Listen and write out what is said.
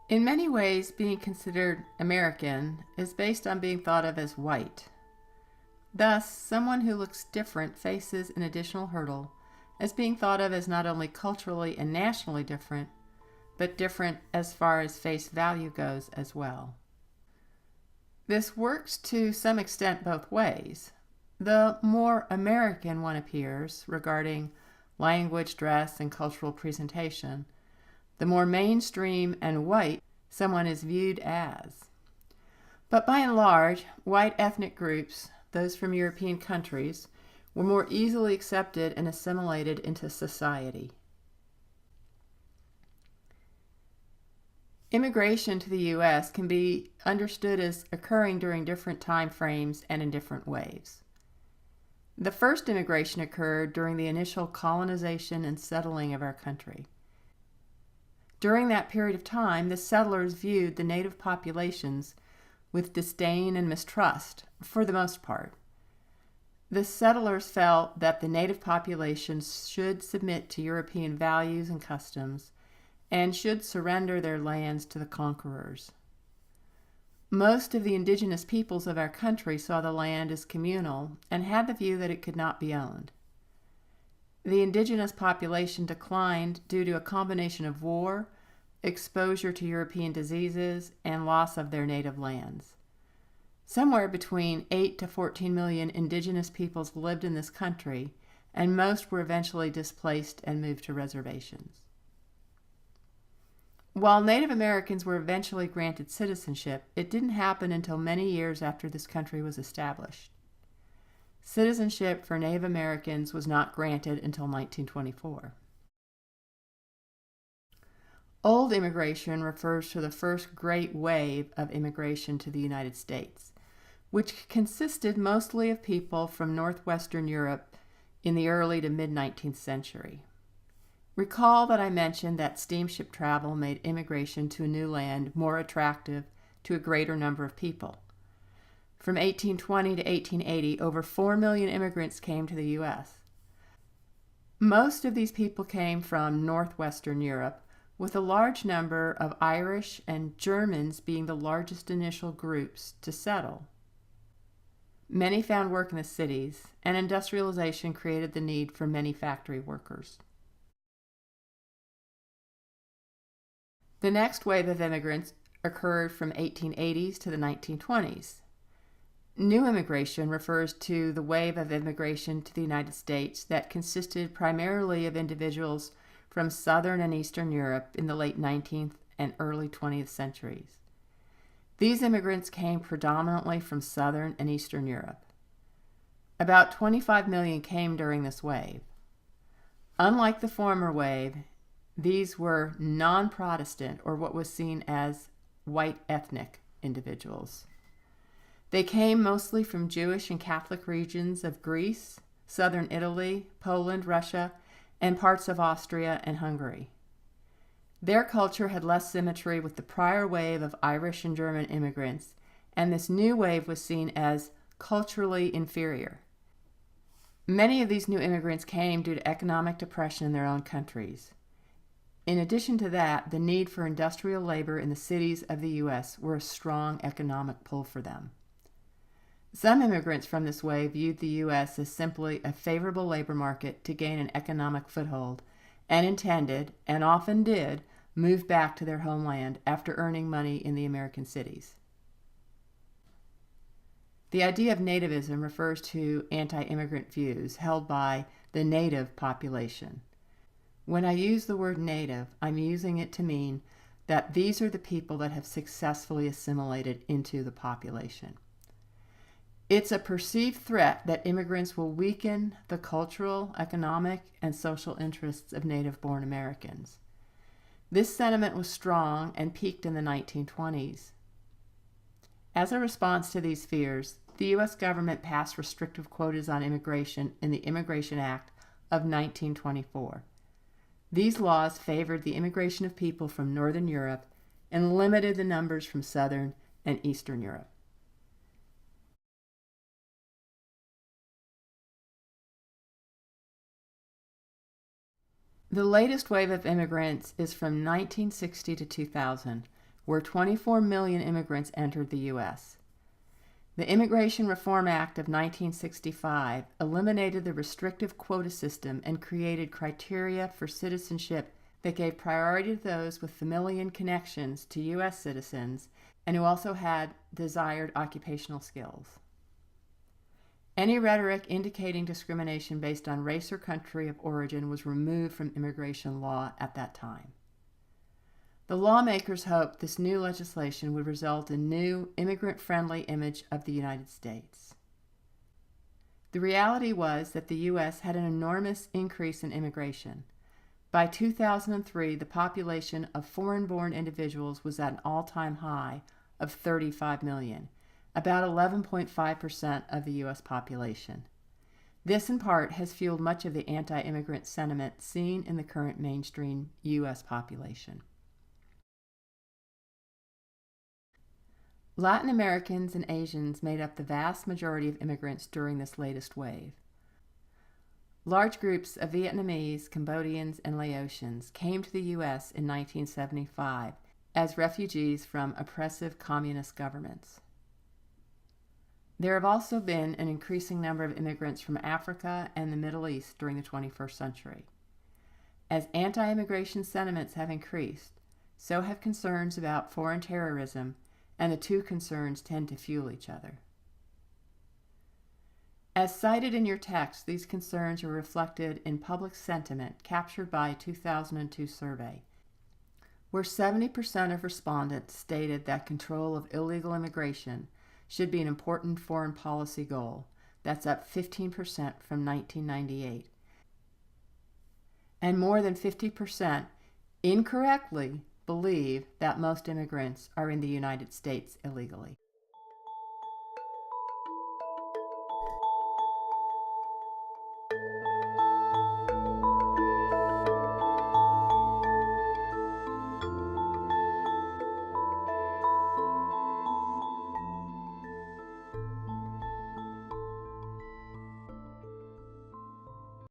In many ways, being considered American is based on being thought of as white. Thus, someone who looks different faces an additional hurdle as being thought of as not only culturally and nationally different, but different as far as face value goes as well. This works to some extent both ways. The more American one appears regarding language, dress, and cultural presentation, the more mainstream and white someone is viewed as. But by and large, white ethnic groups, those from European countries, were more easily accepted and assimilated into society. Immigration to the U.S. can be understood as occurring during different time frames and in different waves. The first immigration occurred during the initial colonization and settling of our country. During that period of time, the settlers viewed the native populations with disdain and mistrust, for the most part. The settlers felt that the native populations should submit to European values and customs and should surrender their lands to the conquerors. Most of the indigenous peoples of our country saw the land as communal and had the view that it could not be owned. The indigenous population declined due to a combination of war, exposure to European diseases, and loss of their native lands. Somewhere between 8 to 14 million indigenous peoples lived in this country, and most were eventually displaced and moved to reservations. While Native Americans were eventually granted citizenship, it didn't happen until many years after this country was established. Citizenship for Native Americans was not granted until 1924. Old immigration refers to the first great wave of immigration to the United States, which consisted mostly of people from northwestern Europe in the early to mid-19th century. Recall that I mentioned that steamship travel made immigration to a new land more attractive to a greater number of people. From 1820 to 1880, over 4 million immigrants came to the U.S. Most of these people came from northwestern Europe, with a large number of Irish and Germans being the largest initial groups to settle. Many found work in the cities, and industrialization created the need for many factory workers. The next wave of immigrants occurred from 1880s to the 1920s. New immigration refers to the wave of immigration to the United States that consisted primarily of individuals from Southern and Eastern Europe in the late 19th and early 20th centuries. These immigrants came predominantly from Southern and Eastern Europe. About 25 million came during this wave. Unlike the former wave, these were non-Protestant, or what was seen as white ethnic individuals. They came mostly from Jewish and Catholic regions of Greece, southern Italy, Poland, Russia, and parts of Austria and Hungary. Their culture had less symmetry with the prior wave of Irish and German immigrants, and this new wave was seen as culturally inferior. Many of these new immigrants came due to economic depression in their own countries. In addition to that, the need for industrial labor in the cities of the U.S. were a strong economic pull for them. Some immigrants from this wave viewed the U.S. as simply a favorable labor market to gain an economic foothold, and intended, and often did, move back to their homeland after earning money in the American cities. The idea of nativism refers to anti-immigrant views held by the native population. When I use the word native, I'm using it to mean that these are the people that have successfully assimilated into the population. It's a perceived threat that immigrants will weaken the cultural, economic, and social interests of native-born Americans. This sentiment was strong and peaked in the 1920s. As a response to these fears, the U.S. government passed restrictive quotas on immigration in the Immigration Act of 1924. These laws favored the immigration of people from Northern Europe and limited the numbers from Southern and Eastern Europe. The latest wave of immigrants is from 1960 to 2000, where 24 million immigrants entered the U.S. The Immigration Reform Act of 1965 eliminated the restrictive quota system and created criteria for citizenship that gave priority to those with familial connections to U.S. citizens and who also had desired occupational skills. Any rhetoric indicating discrimination based on race or country of origin was removed from immigration law at that time. The lawmakers hoped this new legislation would result in a new immigrant-friendly image of the United States. The reality was that the U.S. had an enormous increase in immigration. By 2003, the population of foreign-born individuals was at an all-time high of 35 million, about 11.5% of the U.S. population. This, in part, has fueled much of the anti-immigrant sentiment seen in the current mainstream U.S. population. Latin Americans and Asians made up the vast majority of immigrants during this latest wave. Large groups of Vietnamese, Cambodians, and Laotians came to the U.S. in 1975 as refugees from oppressive communist governments. There have also been an increasing number of immigrants from Africa and the Middle East during the 21st century. As anti-immigration sentiments have increased, so have concerns about foreign terrorism, and the two concerns tend to fuel each other. As cited in your text, these concerns are reflected in public sentiment captured by a 2002 survey, where 70% of respondents stated that control of illegal immigration should be an important foreign policy goal. That's up 15% from 1998. And more than 50% incorrectly believe that most immigrants are in the United States illegally.